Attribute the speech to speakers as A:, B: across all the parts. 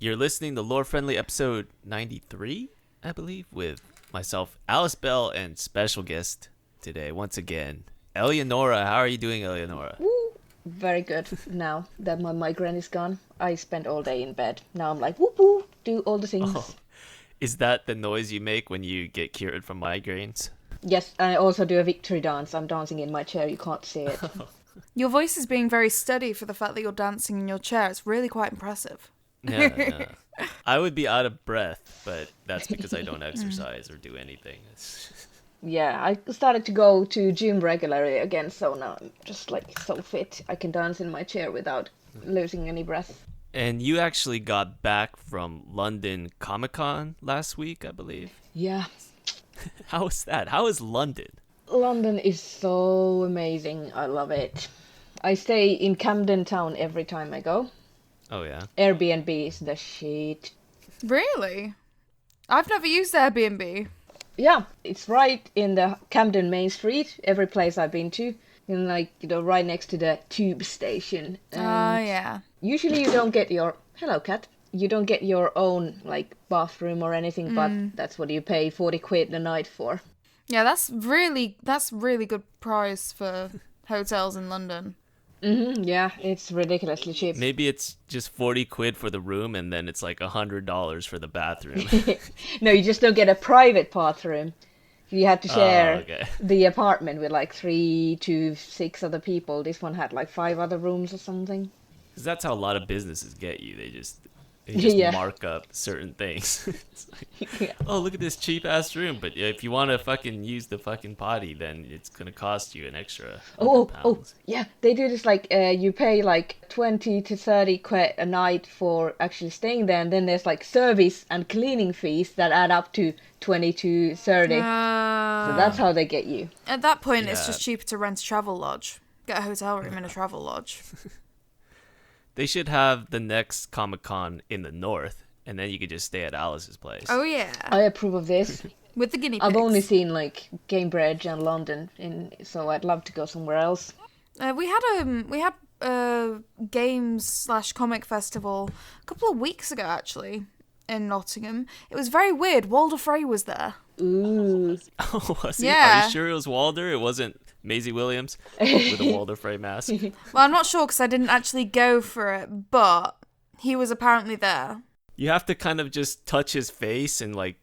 A: You're listening to Lore Friendly episode 93, I believe, with myself, Alice Bell, and special guest today, once again, Elianora. How are you doing, Elianora?
B: Woo! Very good now that my migraine is gone. I spent all day in bed. Now I'm like, whoop whoop, do all the things.
A: Oh, is that the noise you make when you get cured from migraines?
B: Yes, I also do a victory dance. I'm dancing in my chair, you can't see it.
C: Your voice is being very steady for the fact that you're dancing in your chair. It's really quite impressive.
A: Yeah. I would be out of breath, but that's because I don't exercise or do anything.
B: Yeah, I started to go to gym regularly again, so now I'm just like so fit. I can dance in my chair without losing any breath.
A: And you actually got back from London Comic-Con last week, I believe.
B: Yeah.
A: How was that? How is London?
B: London is so amazing. I love it. I stay in Camden Town every time I go.
A: Oh, yeah?
B: Airbnb is the shit.
C: Really? I've never used Airbnb.
B: Yeah, it's right in the Camden Main Street, every place I've been to. And like, right next to the tube station.
C: Oh, yeah.
B: Usually you don't get your... Hello, cat. You don't get your own, like, bathroom or anything, but that's what you pay 40 quid a night for.
C: Yeah, that's really good price for hotels in London.
B: Yeah, it's ridiculously cheap.
A: Maybe it's just 40 quid for the room and then it's like $100 for the bathroom.
B: No, you just don't get a private bathroom. You had to share
A: okay.
B: the apartment with like 3 to 6 other people. This one had like 5 other rooms or something.
A: Because that's how a lot of businesses get you. They just
B: Yeah.
A: mark up certain things. It's like,
B: Yeah.
A: oh, look at this cheap ass room. But if you want to fucking use the fucking potty, then it's going to cost you an extra £100.
B: Yeah, they do this like, you pay like 20 to 30 quid a night for actually staying there, and then there's like service and cleaning fees that add up to 20 to 30. So that's how they get you.
C: At that point, it's
A: Yeah.
C: just cheaper to rent a travel lodge. Get a hotel room in a travel lodge.
A: They should have the next Comic-Con in the north, and then you could just stay at Alice's place.
C: Oh, yeah.
B: I approve of this.
C: With the guinea pigs.
B: I've only seen like Cambridge and London, so I'd love to go somewhere else.
C: We had a games/comic festival a couple of weeks ago, actually, in Nottingham. It was very weird. Walder Frey was there.
B: Ooh.
A: Oh, was he?
C: Yeah.
A: Are you sure it was Walder? It wasn't Maisie Williams with a Walder Frey mask?
C: Well, I'm not sure because I didn't actually go for it, but he was apparently there.
A: You have to kind of just touch his face and like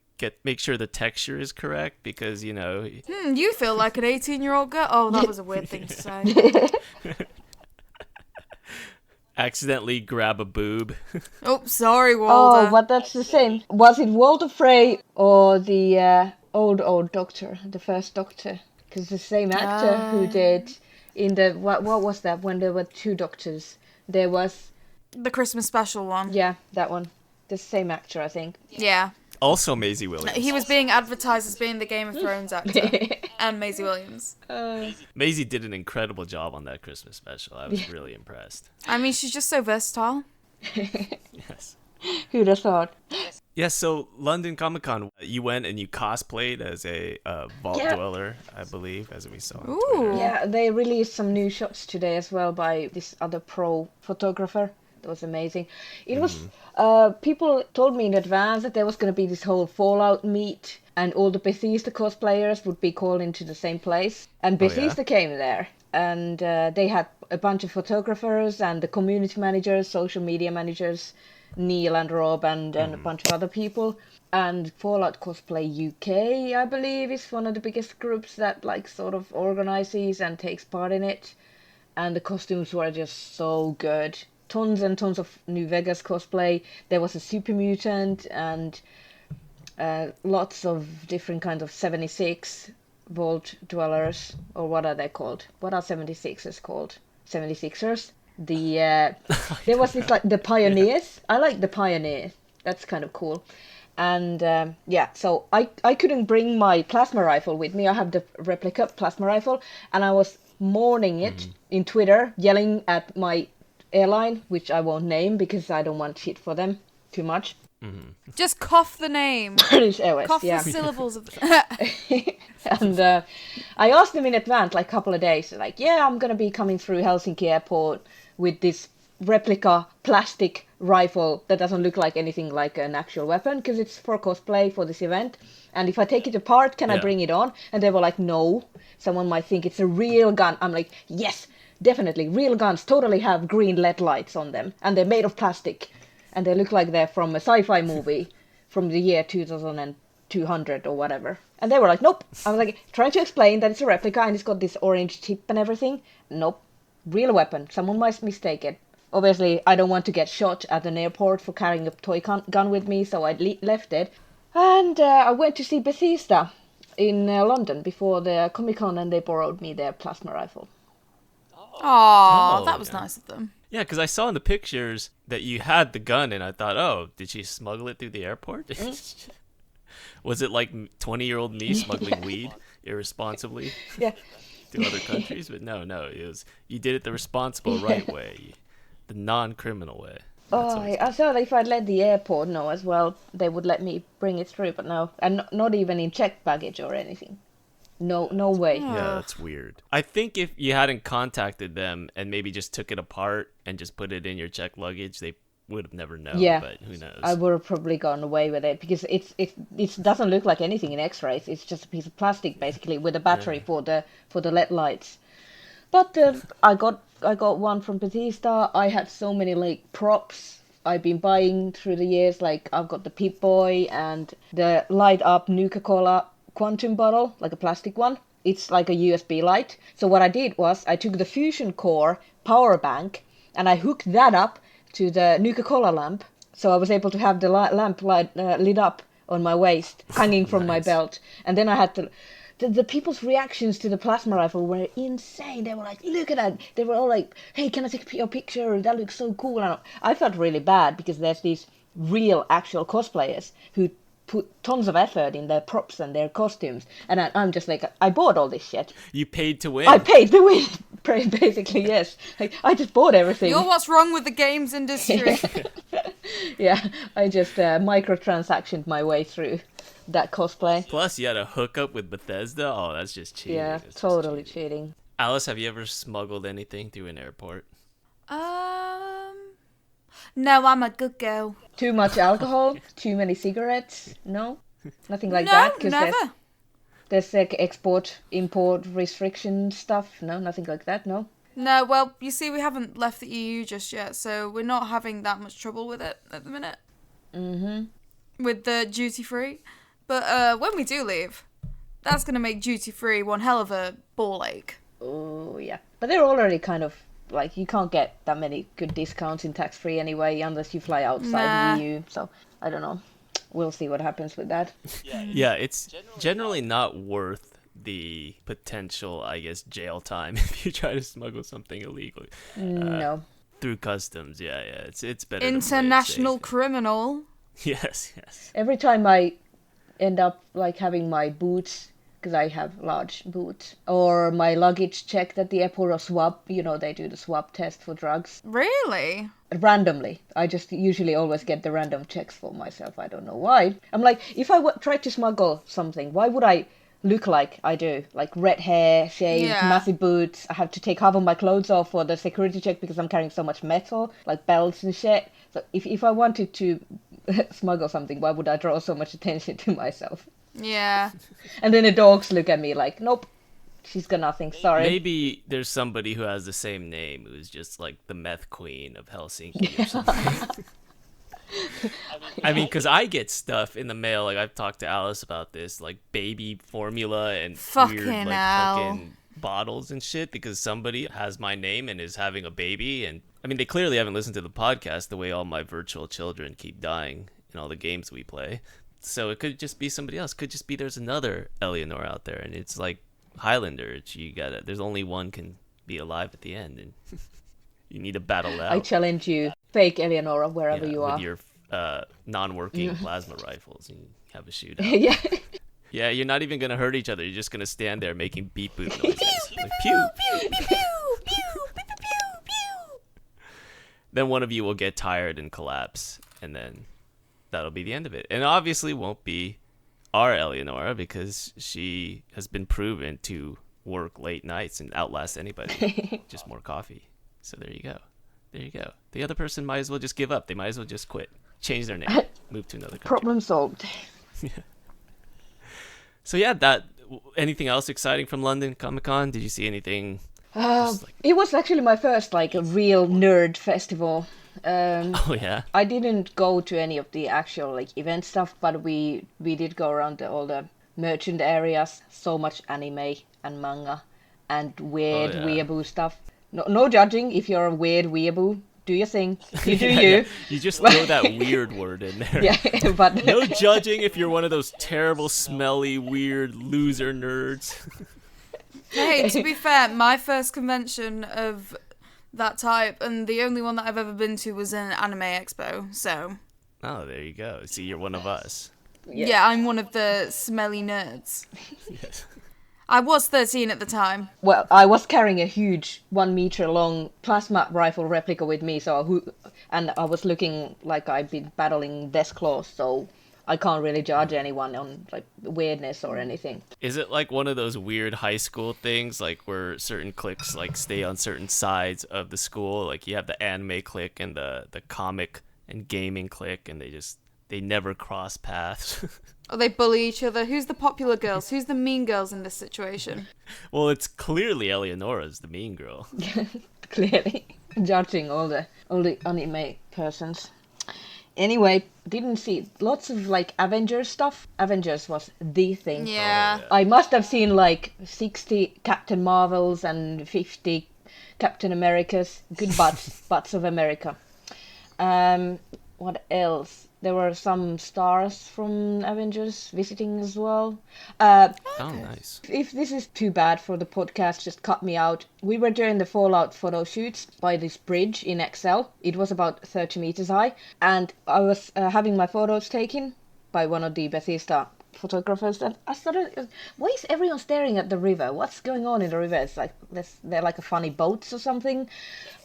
A: make sure the texture is correct because, you know...
C: You feel like an 18-year-old girl? Oh, that was a weird thing to say.
A: Accidentally grab a boob.
C: Oh, sorry, Walder.
B: Oh, but that's the same. Was it Walter Frey or the old Doctor, the first Doctor? Because the same actor who did in the what was that when there were 2 Doctors? There was
C: The Christmas special one.
B: yeah, that one. The same actor, I think.
C: Yeah.
A: Also Maisie Williams.
C: He was being advertised as being the Game of Thrones actor. And Maisie Williams.
A: Maisie did an incredible job on that Christmas special. I was really impressed.
C: I mean, she's just so versatile.
A: Yes.
B: Who'd have thought?
A: Yeah, so London Comic-Con, you went and you cosplayed as a vault dweller, I believe, as we saw on Twitter.
C: Ooh.
B: Yeah, they released some new shots today as well by this other pro photographer. That was amazing. It was people told me in advance that there was going to be this whole Fallout meet, and all the Bethesda cosplayers would be called into the same place. And Bethesda came there, and they had a bunch of photographers and the community managers, social media managers, Neil and Rob and a bunch of other people. And Fallout Cosplay UK, I believe, is one of the biggest groups that like sort of organizes and takes part in it. And the costumes were just so good. Tons and tons of New Vegas cosplay. There was a super mutant and lots of different kinds of 76 vault dwellers, or what are they called? What are 76ers called? 76ers. There was this like the pioneers. I like the pioneer. That's kind of cool. And so I couldn't bring my plasma rifle with me. I have the replica plasma rifle, and I was mourning it in Twitter, yelling at my airline, which I won't name because I don't want shit for them too much.
C: Just cough the name.
B: British Airways,
C: Cough
B: yeah.
C: the syllables of
B: And I asked them in advance, like a couple of days, like, yeah, I'm going to be coming through Helsinki airport with this replica plastic rifle that doesn't look like anything like an actual weapon because it's for cosplay for this event. And if I take it apart, can I bring it on? And they were like, no. Someone might think it's a real gun. I'm like, yes, definitely. Real guns totally have green LED lights on them. And they're made of plastic. And they look like they're from a sci-fi movie from the year 2200 or whatever. And they were like, nope. I was like, trying to explain that it's a replica and it's got this orange tip and everything. Nope. Real weapon. Someone might mistake it. Obviously, I don't want to get shot at an airport for carrying a toy gun with me, so I left it. And I went to see Bethesda in London before the Comic-Con, and they borrowed me their plasma rifle.
C: Oh, that was nice of them.
A: Yeah, because I saw in the pictures that you had the gun, and I thought, oh, did she smuggle it through the airport? Was it like 20-year-old me smuggling weed irresponsibly
B: Yeah.
A: to other countries? But no, it was you did it the responsible right way, the non-criminal way.
B: Oh, I thought if I'd let the airport know as well, they would let me bring it through, but no. And not even in checked baggage or anything. No way.
A: Yeah, that's weird. I think if you hadn't contacted them and maybe just took it apart and just put it in your checked luggage, they would have never known.
B: Yeah,
A: but who knows?
B: I would have probably gone away with it because it doesn't look like anything in X-rays. It's just a piece of plastic basically with a battery for the LED lights. But I got one from Bethesda. I had so many like props I've been buying through the years. Like I've got the Pip-Boy and the light up Nuka-Cola quantum bottle, like a plastic one. It's like a USB light. So what I did was I took the Fusion Core power bank and I hooked that up to the Nuka-Cola lamp. So I was able to have the lamp lit up on my waist, hanging from my belt. And then I had to... The people's reactions to the plasma rifle were insane. They were like, look at that. They were all like, hey, can I take your picture? That looks so cool. And I felt really bad because there's these real actual cosplayers who put tons of effort in their props and their costumes. And I'm just like, I bought all this shit.
A: You paid to win.
B: I paid to win, basically, yes. Like, I just bought everything.
C: You're what's wrong with the games industry.
B: Yeah, I just microtransactioned my way through that cosplay.
A: Plus, you had a hookup with Bethesda. Oh, that's just cheating.
B: Yeah,
A: That's
B: totally cheating.
A: Alice, have you ever smuggled anything through an airport?
C: No, I'm a good girl.
B: Too much alcohol? Too many cigarettes? No? Nothing like
C: No,
B: that?
C: never.
B: There's like export, import restriction stuff? No, nothing like that, no?
C: No, well, you see, we haven't left the EU just yet, so we're not having that much trouble with it at the minute. Mm-hmm. With the duty-free. But when we do leave, that's going to make duty-free one hell of a ball ache.
B: Oh, yeah. But they're already kind of, like, you can't get that many good discounts in tax-free anyway, unless you fly outside the EU. So, I don't know. We'll see what happens with that.
A: Yeah, it's generally not worth the potential, I guess, jail time if you try to smuggle something illegally.
B: No.
A: Through customs, yeah. It's better to play it
C: International
A: safe.
C: criminal.
A: Yes.
B: Every time I end up, like, having my boots, because I have large boots, or my luggage checked at the airport or swab, they do the swab test for drugs.
C: Really?
B: Randomly. I just usually always get the random checks for myself. I don't know why. I'm like, if I try to smuggle something, why would I look like I do? Like red hair, shaved, massive boots. I have to take half of my clothes off for the security check because I'm carrying so much metal, like belts and shit. So if I wanted to smuggle something, why would I draw so much attention to myself?
C: Yeah.
B: And then the dogs look at me like, nope, she's got nothing, sorry.
A: Maybe there's somebody who has the same name who's just like the meth queen of Helsinki or something. I mean, because I get stuff in the mail, like I've talked to Alice about this, like baby formula and weird like fucking bottles and shit, because somebody has my name and is having a baby. And I mean, they clearly haven't listened to the podcast the way all my virtual children keep dying in all the games we play. So it could just be somebody else. Could just be there's another Elianora out there, and it's like Highlander. There's only one can be alive at the end, and you need to battle out.
B: I challenge you, fake Elianora, wherever you are.
A: With your non-working plasma rifles, and you have a shootout.
B: Yeah.
A: Yeah, you're not even gonna hurt each other. You're just gonna stand there making beep boop noises. Like, pew, pew, pew, pew, pew, pew, pew, pew. Then one of you will get tired and collapse, and then that'll be the end of it. And obviously won't be our Elianora, because she has been proven to work late nights and outlast anybody. Just more coffee. So there you go. There you go. The other person might as well just give up. They might as well just quit. Change their name. Move to another country.
B: Problem solved.
A: So yeah, anything else exciting from London Comic-Con? Did you see anything?
B: It was actually my first like a real nerd festival.
A: Oh yeah.
B: I didn't go to any of the actual like event stuff, but we did go around all the merchant areas. So much anime and manga and weird weeaboo stuff. No judging if you're a weird weeaboo. Do your thing. You do you.
A: Yeah. You just throw that weird word in there.
B: Yeah, but
A: no judging if you're one of those terrible, smelly, weird loser nerds.
C: Hey, to be fair, my first convention of that type, and the only one that I've ever been to, was an anime expo, so...
A: Oh, there you go. See, you're one of us.
C: Yeah, I'm one of the smelly nerds.
A: Yes.
C: I was 13 at the time.
B: Well, I was carrying a huge 1 meter long plasma rifle replica with me, and I was looking like I'd been battling Deathclaw, so I can't really judge anyone on like weirdness or anything.
A: Is it like one of those weird high school things, like where certain cliques like stay on certain sides of the school? Like you have the anime clique and the comic and gaming clique, and they never cross paths.
C: Or they bully each other. Who's the popular girls? Who's the mean girls in this situation?
A: Well, it's clearly Elianora's the mean girl.
B: Clearly, judging all the anime persons. Anyway, didn't see lots of like Avengers stuff. Avengers was the thing.
C: Yeah.
B: I must have seen like 60 Captain Marvels and 50 Captain Americas. Good butts of America. What else? There were some stars from Avengers visiting as well.
A: Oh, nice.
B: If this is too bad for the podcast, just cut me out. We were doing the Fallout photo shoots by this bridge in Excel. It was about 30 meters high. And I was having my photos taken by one of the Bethesda photographers. And I started, why is everyone staring at the river? What's going on in the river? It's like, they're like a funny boats or something.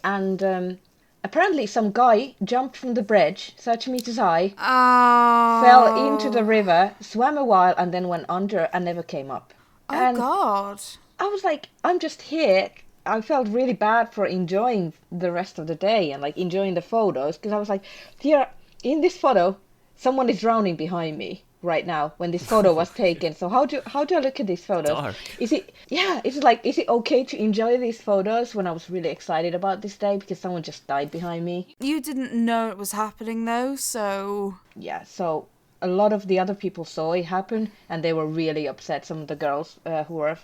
B: And apparently some guy jumped from the bridge, 30 meters high, fell into the river, swam a while, and then went under and never came up.
C: Oh, God.
B: I was like, I'm just here. I felt really bad for enjoying the rest of the day and like enjoying the photos, because I was like, here, in this photo, someone is drowning behind me right now when this photo was taken. So how do I look at these photos?
A: Dark.
B: Is it okay to enjoy these photos when I was really excited about this day because someone just died behind me?
C: You didn't know it was happening though, so...
B: Yeah, so a lot of the other people saw it happen and they were really upset, some of the girls who were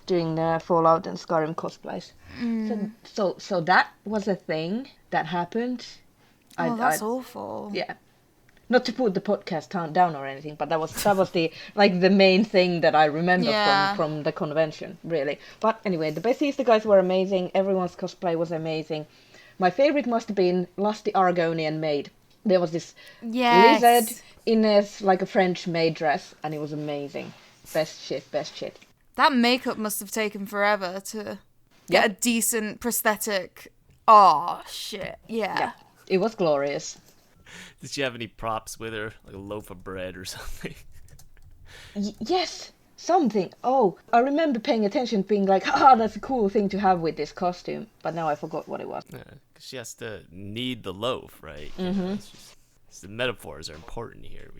B: doing the Fallout and Skyrim cosplays. So that was a thing that happened.
C: That's awful.
B: Yeah. Not to put the podcast down or anything, but that was the like the main thing that I remember from the convention, really. But anyway, the Bethesda guys were amazing. Everyone's cosplay was amazing. My favorite must have been Lusty Argonian maid. There was this lizard in like a French maid dress, and it was amazing. Best shit.
C: That makeup must have taken forever to get a decent prosthetic. Oh, shit. Yeah.
B: It was glorious.
A: Did she have any props with her, like a loaf of bread or something?
B: Yes, something. Oh, I remember paying attention, being like, that's a cool thing to have with this costume. But now I forgot what it was.
A: Yeah, because she has to knead the loaf, right? Mm-hmm. The metaphors are important here.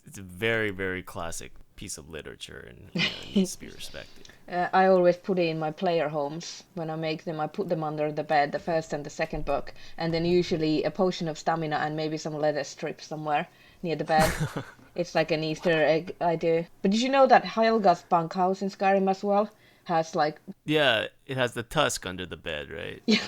A: It's a very, very classic piece of literature and needs to be respected.
B: I always put it in my player homes. When I make them, I put them under the bed, the first and the second book, and then usually a potion of stamina and maybe some leather strips somewhere near the bed. It's like an Easter egg idea. But did you know that Helga's bunkhouse in Skyrim as well has like...
A: Yeah, it has the tusk under the bed, right?
B: Yeah.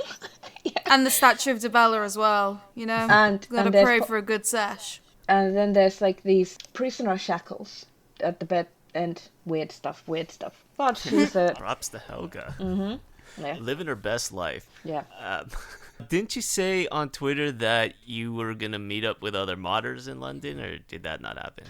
C: And the statue of Debella as well, you know? Gotta pray for a good sesh.
B: And then there's like these prisoner shackles at the bed and weird stuff. But she's a...
A: Props to Helga.
B: Mm-hmm. Yeah.
A: Living her best life.
B: Yeah.
A: Didn't you say on Twitter that you were going to meet up with other modders in London, or did that not happen?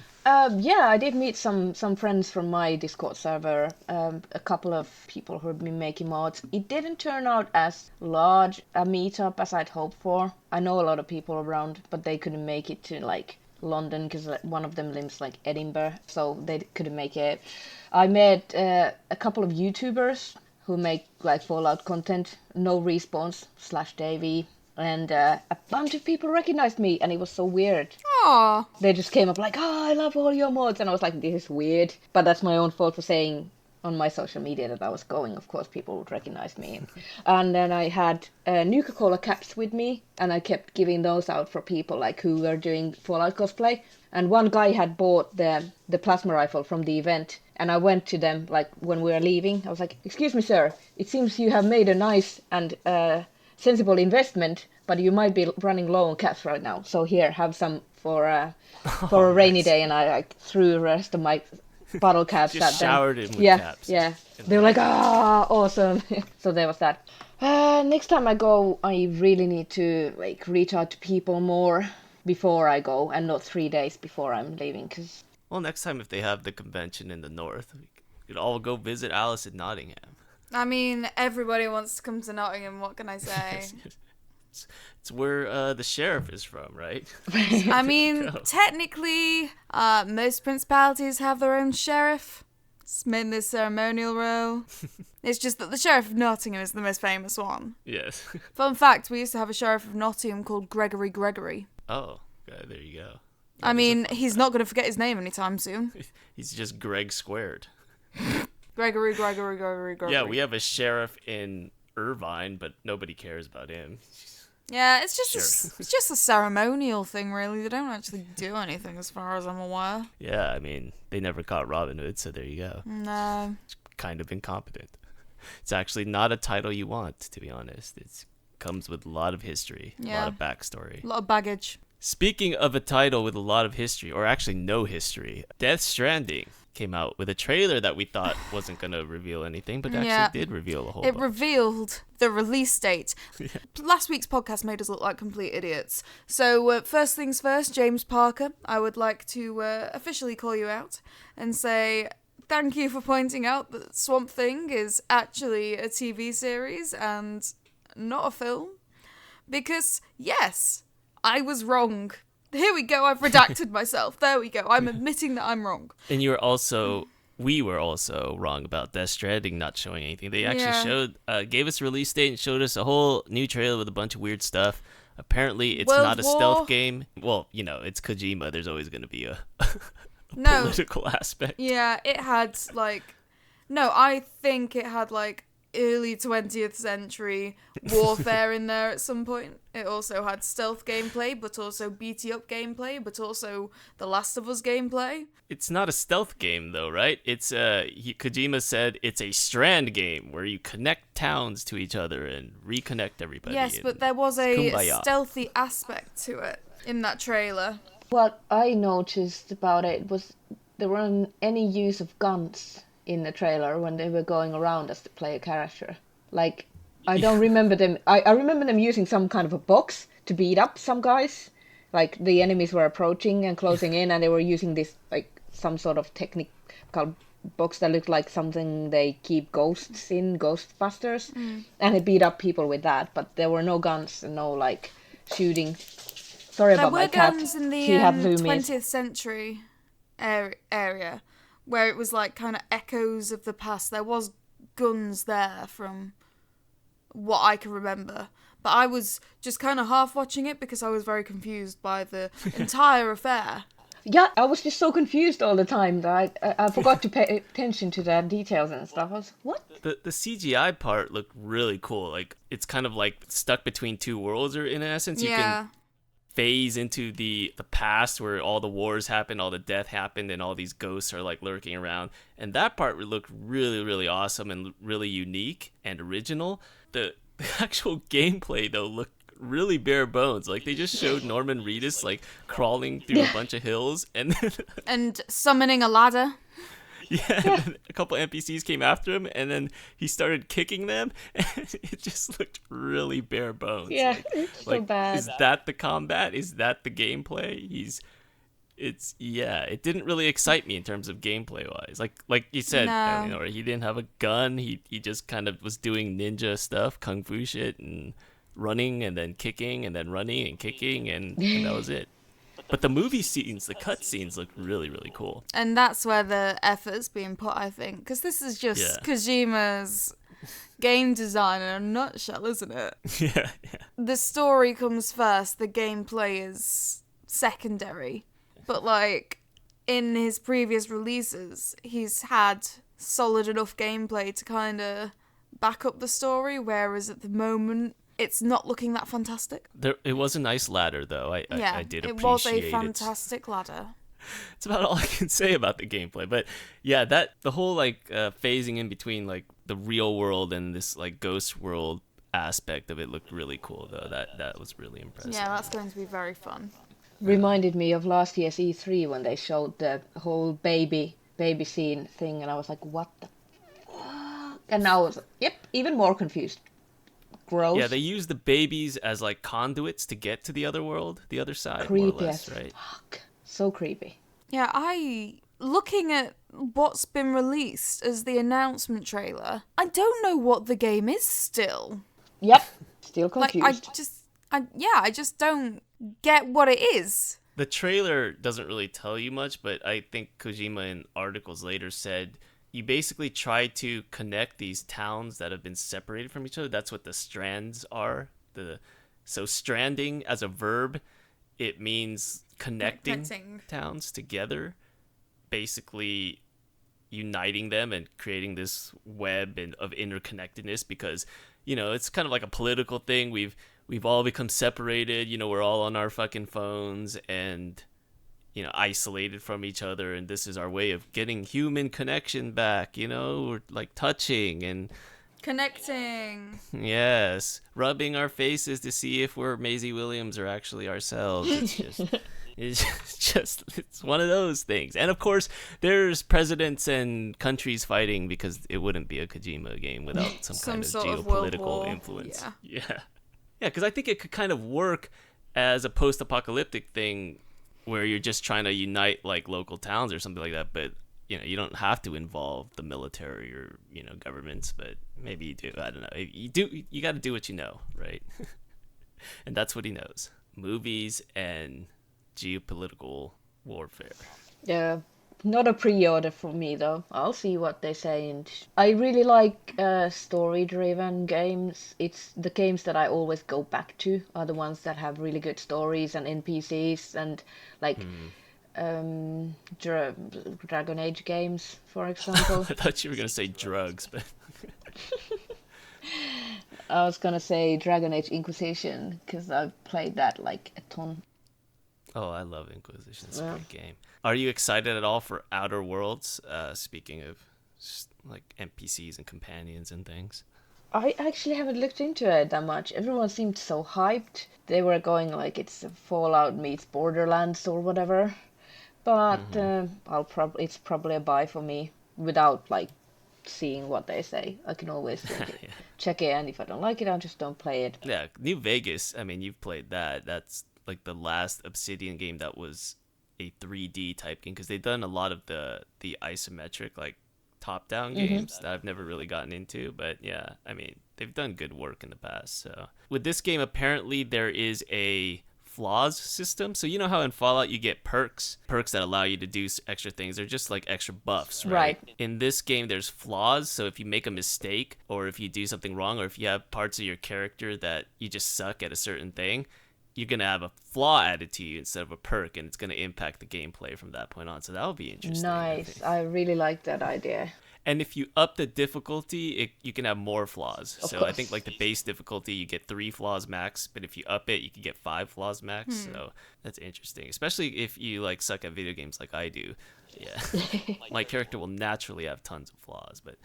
B: Yeah, I did meet some friends from my Discord server, a couple of people who have been making mods. It didn't turn out as large a meetup as I'd hoped for. I know a lot of people around, but they couldn't make it to like London because one of them lives like Edinburgh, so they couldn't make it. I met a couple of YouTubers who make like Fallout content, No Response / Davey, and a bunch of people recognized me, and it was so weird.
C: Aww.
B: They just came up like, "Oh, I love all your mods," and I was like, "This is weird," but that's my own fault for saying on my social media that I was going. Of course, people would recognize me. And then I had Nuka-Cola caps with me, and I kept giving those out for people like who were doing Fallout cosplay. And one guy had bought the plasma rifle from the event, and I went to them like when we were leaving. I was like, "Excuse me, sir. It seems you have made a nice and sensible investment, but you might be running low on caps right now. So here, have some for a rainy day." And I like threw the rest of my bottle caps
A: just
B: at them.
A: showered him with caps.
B: Yeah. They were like, "Ah, awesome." So there was that. Next time I go, I really need to like reach out to people more before I go, and not 3 days before I'm leaving. Cause
A: Well, next time if they have the convention in the north, we could all go visit Alice in Nottingham.
C: I mean, everybody wants to come to Nottingham, what can I say?
A: It's where the sheriff is from, right?
C: I mean, technically, most principalities have their own sheriff. It's in this ceremonial role. It's just that the Sheriff of Nottingham is the most famous one.
A: Yes.
C: Fun fact, we used to have a Sheriff of Nottingham called Gregory.
A: Oh, there you go.
C: I mean, he's not going to forget his name anytime soon.
A: He's just Greg squared.
C: Gregory.
A: Yeah, we have a sheriff in Irvine, but nobody cares about him.
C: Yeah, it's just a ceremonial thing, really. They don't actually do anything, as far as I'm aware.
A: Yeah, I mean, they never caught Robin Hood, so there you go.
C: No.
A: It's kind of incompetent. It's actually not a title you want, to be honest. It comes with a lot of history, a lot of backstory.
C: A lot of baggage.
A: Speaking of a title with a lot of history, or actually no history, Death Stranding came out with a trailer that we thought wasn't going to reveal anything, but actually did reveal a whole bunch.
C: It revealed the release date. Yeah. Last week's podcast made us look like complete idiots. So first things first, James Parker, I would like to officially call you out and say thank you for pointing out that Swamp Thing is actually a TV series and not a film. Because, yes, I was wrong. Here we go, I've redacted myself. There we go, I'm admitting that I'm wrong.
A: And we were also wrong about Death Stranding not showing anything. They actually gave us a release date and showed us a whole new trailer with a bunch of weird stuff. Apparently, it's not a stealth game. Well, it's Kojima. There's always going to be a political aspect.
C: Yeah, it had, I think it had, early 20th century warfare in there at some point. It also had stealth gameplay, but also BT up gameplay, but also The Last of Us gameplay.
A: It's not a stealth game though, right? It's Kojima said it's a Strand game where you connect towns to each other and reconnect everybody.
C: Yes, but there was a stealthy aspect to it in that trailer.
B: What I noticed about it was there weren't any use of guns in the trailer when they were going around as the player character. I don't remember them. I remember them using some kind of a box to beat up some guys. The enemies were approaching and closing in, and they were using this, some sort of technical box that looked like something they keep ghosts in, Ghostbusters. And it beat up people with that, but there were no guns and no, shooting. Sorry about my cat.
C: There were guns in the 20th century area, where it was kind of echoes of the past. There was guns there from what I can remember. But I was just kind of half watching it because I was very confused by the entire affair.
B: Yeah, I was just so confused all the time that I forgot to pay attention to the details and stuff. I was, what?
A: The CGI part looked really cool. It's kind of stuck between two worlds, or in essence. You can phase into the past where all the wars happened, all the death happened, and all these ghosts are lurking around. And that part looked really, really awesome and really unique and original. The actual gameplay though looked really bare bones. They just showed Norman Reedus crawling through a bunch of hills
C: and summoning a ladder.
A: Yeah, and then a couple NPCs came after him, and then he started kicking them, and it just looked really bare bones.
B: Yeah, it's so bad.
A: Is that the combat? Is that the gameplay? It didn't really excite me in terms of gameplay wise. Like you said, Elianora, he didn't have a gun. He just kind of was doing ninja stuff, kung fu shit, and running, and then kicking, and then running and kicking, and that was it. But the movie scenes, the cut scenes look really, really cool.
C: And that's where the effort's being put, I think. Because this is just Kojima's game design in a nutshell, isn't it?
A: Yeah.
C: The story comes first, the gameplay is secondary. But, like, in his previous releases, he's had solid enough gameplay to kind of back up the story, whereas at the moment, it's not looking that fantastic.
A: It was a nice ladder, though. I did appreciate it.
C: It was a fantastic ladder.
A: It's about all I can say about the gameplay. But yeah, the whole like phasing in between like the real world and this like ghost world aspect of it looked really cool, though. That was really impressive.
C: Yeah, that's going to be very fun.
B: Reminded me of last year's E3 when they showed the whole baby scene thing, and I was like, what the fuck? And now I was, yep, even more confused. Gross.
A: Yeah, they use the babies as like conduits to get to the other world, the other side,
B: Creepy
A: more or less,
B: as
A: right?
B: fuck. So creepy.
C: Yeah, looking at what's been released as the announcement trailer, I don't know what the game is still.
B: Yep, still confused.
C: I just don't get what it is.
A: The trailer doesn't really tell you much, but I think Kojima in articles later said you basically try to connect these towns that have been separated from each other. That's what the strands are. So stranding as a verb, it means connecting towns together, basically uniting them and creating this web of interconnectedness, because it's kind of like a political thing. We've all become separated, we're all on our fucking phones and isolated from each other, and this is our way of getting human connection back. We're like touching and
C: connecting.
A: Yes, rubbing our faces to see if we're Maisie Williams or actually ourselves. It's one of those things. And of course, there's presidents and countries fighting, because it wouldn't be a Kojima game without some kind of geopolitical influence. Yeah, because I think it could kind of work as a post-apocalyptic thing where you're just trying to unite like local towns or something like that, but you don't have to involve the military or governments, but maybe you do. I don't know. You got to do what you know, right? And that's what he knows: movies and geopolitical warfare.
B: Yeah, not a pre-order for me though. I'll see what they say. And I really like story-driven games. It's the games that I always go back to are the ones that have really good stories and NPCs and like. Dragon Age games, for example.
A: I thought you were going to say drugs, but...
B: I was going to say Dragon Age Inquisition, because I've played that like a ton.
A: Oh, I love Inquisition. It's a great game. Are you excited at all for Outer Worlds? Speaking of just, like NPCs and companions and things.
B: I actually haven't looked into it that much. Everyone seemed so hyped. They were going like it's Fallout meets Borderlands or whatever. But it's probably a buy for me without like seeing what they say. I can always check it, and if I don't like it, I just don't play it.
A: Yeah, New Vegas. I mean, you've played that. That's like the last Obsidian game that was a 3D type game, because they've done a lot of the isometric like top-down games that I've never really gotten into. But yeah, I mean, they've done good work in the past. So with this game, apparently there is a flaws system. So you know how in Fallout you get perks that allow you to do extra things. They're just like extra buffs, right? In this game there's flaws. So if you make a mistake, or if you do something wrong, or if you have parts of your character that you just suck at a certain thing, you're gonna have a flaw added to you instead of a perk, and it's gonna impact the gameplay from that point on. So that would be interesting.
B: Nice. I really like that idea.
A: And if you up the difficulty, you can have more flaws.
B: Of
A: so
B: course.
A: I think like the base difficulty, you get 3 flaws max. But if you up it, you can get 5 flaws max. So that's interesting, especially if you like suck at video games like I do. Yeah, my character will naturally have tons of flaws. But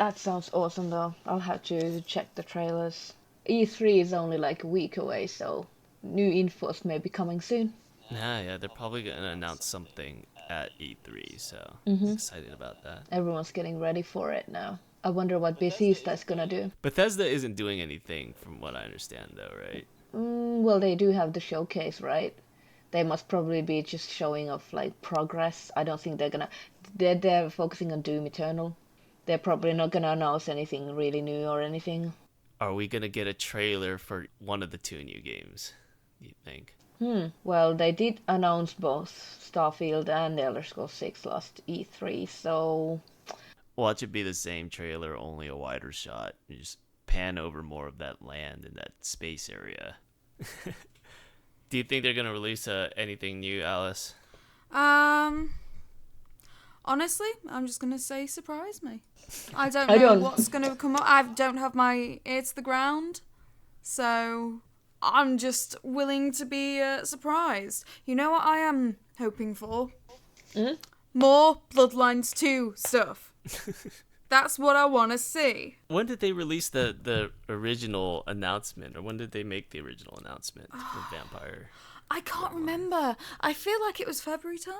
B: That sounds awesome though. I'll have to check the trailers. E3 is only like a week away, so new infos may be coming soon.
A: yeah, they're probably gonna announce something at E3. So I'm excited about that.
B: Everyone's getting ready for it now. I wonder what Bethesda is gonna do.
A: Bethesda isn't doing anything, from what I understand, though, right?
B: Well, they do have the showcase, right? They must probably be just showing off like progress. I don't think they're gonna. They're focusing on Doom Eternal. They're probably not gonna announce anything really new or anything.
A: Are we gonna get a trailer for one of the 2 new games, do you think?
B: Well, they did announce both Starfield and Elder Scrolls 6 last E3, so...
A: Watch it be the same trailer, only a wider shot. You just pan over more of that land in that space area. Do you think they're gonna release anything new, Alice?
C: Honestly, I'm just gonna say surprise me. I don't know what's gonna come up. I don't have my ear to the ground, so I'm just willing to be surprised. You know what I am hoping for? More Bloodlines 2 stuff. That's what I want to see.
A: When did they release the original announcement, or when did they make the original announcement for Vampire?
C: I can't remember. I feel like it was February time,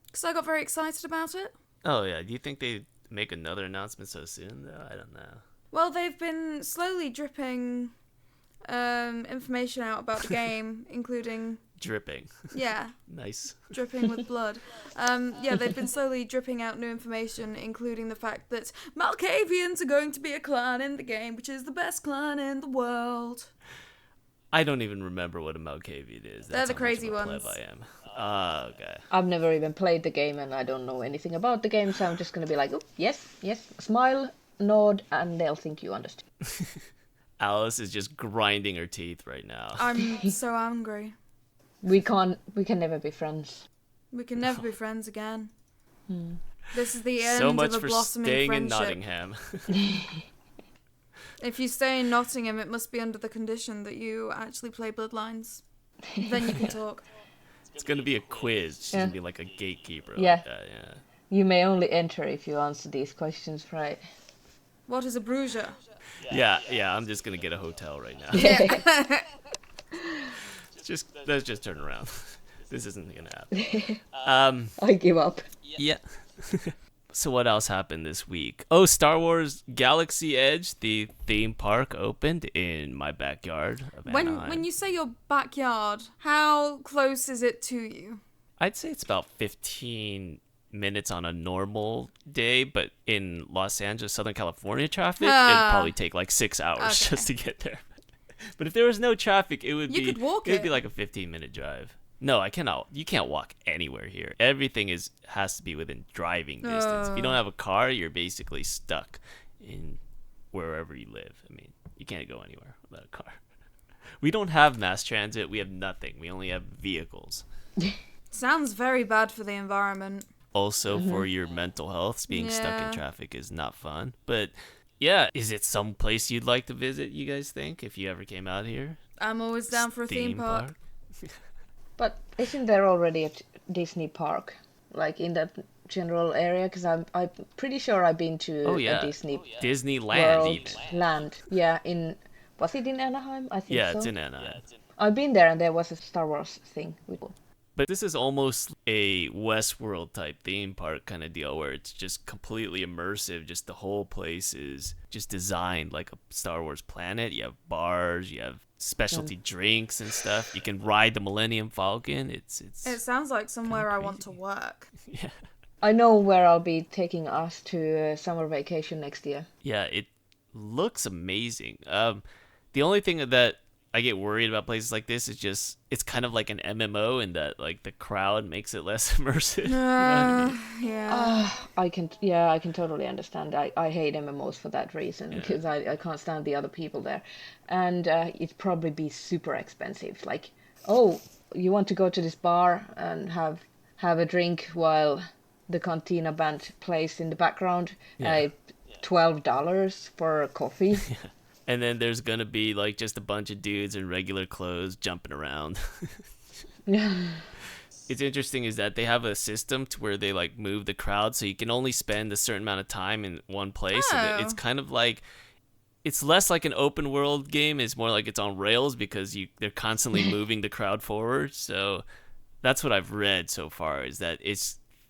C: because I got very excited about it.
A: Oh yeah, do you think they make another announcement so soon though? I don't know.
C: Well, they've been slowly dripping information out about the game, including...
A: Dripping.
C: Yeah.
A: Nice.
C: Dripping with blood. Yeah, they've been slowly dripping out new information, including the fact that Malkavians are going to be a clan in the game, which is the best clan in the world.
A: I don't even remember what a Malkavian is.
C: They're the crazy ones.
A: I am. Okay.
B: I've never even played the game and I don't know anything about the game, so I'm just going to be like, oh, yes, smile, nod, and they'll think you understand.
A: Alice is just grinding her teeth right now.
C: I'm so angry.
B: We can never be friends.
C: We can never be friends again. This is the end
A: so much
C: of a
A: for
C: blossoming
A: staying
C: friendship.
A: in Nottingham.
C: If you stay in Nottingham, it must be under the condition that you actually play Bloodlines. Then you can talk.
A: It's going to be a quiz. She's going to be like a gatekeeper.
B: Yeah.
A: Like that, yeah.
B: You may only enter if you answer these questions right.
C: What is a bruiser?
A: Yeah, I'm just going to get a hotel right now. Let's just turn around. This isn't going to happen.
B: I give up.
A: Yeah. So what else happened this week? Oh, Star Wars Galaxy Edge, the theme park, opened in my backyard of Anaheim.
C: When you say your backyard, how close is it to you?
A: I'd say it's about 15 minutes on a normal day, but in Los Angeles, Southern California traffic, it'd probably take like 6 hours just to get there. But if there was no traffic, it would
C: could walk
A: it would be like a 15-minute drive. No, I cannot. You can't walk anywhere here. Everything has to be within driving distance. If you don't have a car, you're basically stuck in wherever you live. I mean, you can't go anywhere without a car. We don't have mass transit. We have nothing. We only have vehicles.
C: Sounds very bad for the environment.
A: Also, for your mental health, being stuck in traffic is not fun. But yeah, is it some place you'd like to visit, you guys think, if you ever came out here?
C: I'm always down for a theme park.
B: But isn't there already a Disney park, like in that general area? Because I'm pretty sure I've been to a
A: Disneyland
B: World
A: even.
B: Land. Yeah, was it in Anaheim? I think so.
A: Yeah, it's in Anaheim.
B: I've been there and there was a Star Wars thing.
A: But this is almost a Westworld type theme park kind of deal where it's just completely immersive. Just the whole place is just designed like a Star Wars planet. You have bars, you have specialty drinks and stuff. You can ride the Millennium Falcon. It
C: sounds like somewhere I want to work.
A: Yeah.
B: I know where I'll be taking us to summer vacation next year.
A: Yeah, it looks amazing. The only thing that I get worried about places like this is just it's kind of like an MMO in that like the crowd makes it less immersive. You know what I mean?
B: I can totally understand. I hate MMOs for that reason because I can't stand the other people there, and it'd probably be super expensive. Like, oh, you want to go to this bar and have a drink while the Cantina band plays in the background? $12 for coffee.
A: Yeah. And then there's gonna be like just a bunch of dudes in regular clothes jumping around. It's interesting is that they have a system to where they like move the crowd so you can only spend a certain amount of time in one place.
C: Oh.
A: And it's kind of like it's less like an open world game. It's more like it's on rails because they're constantly moving the crowd forward. So that's what I've read so far is that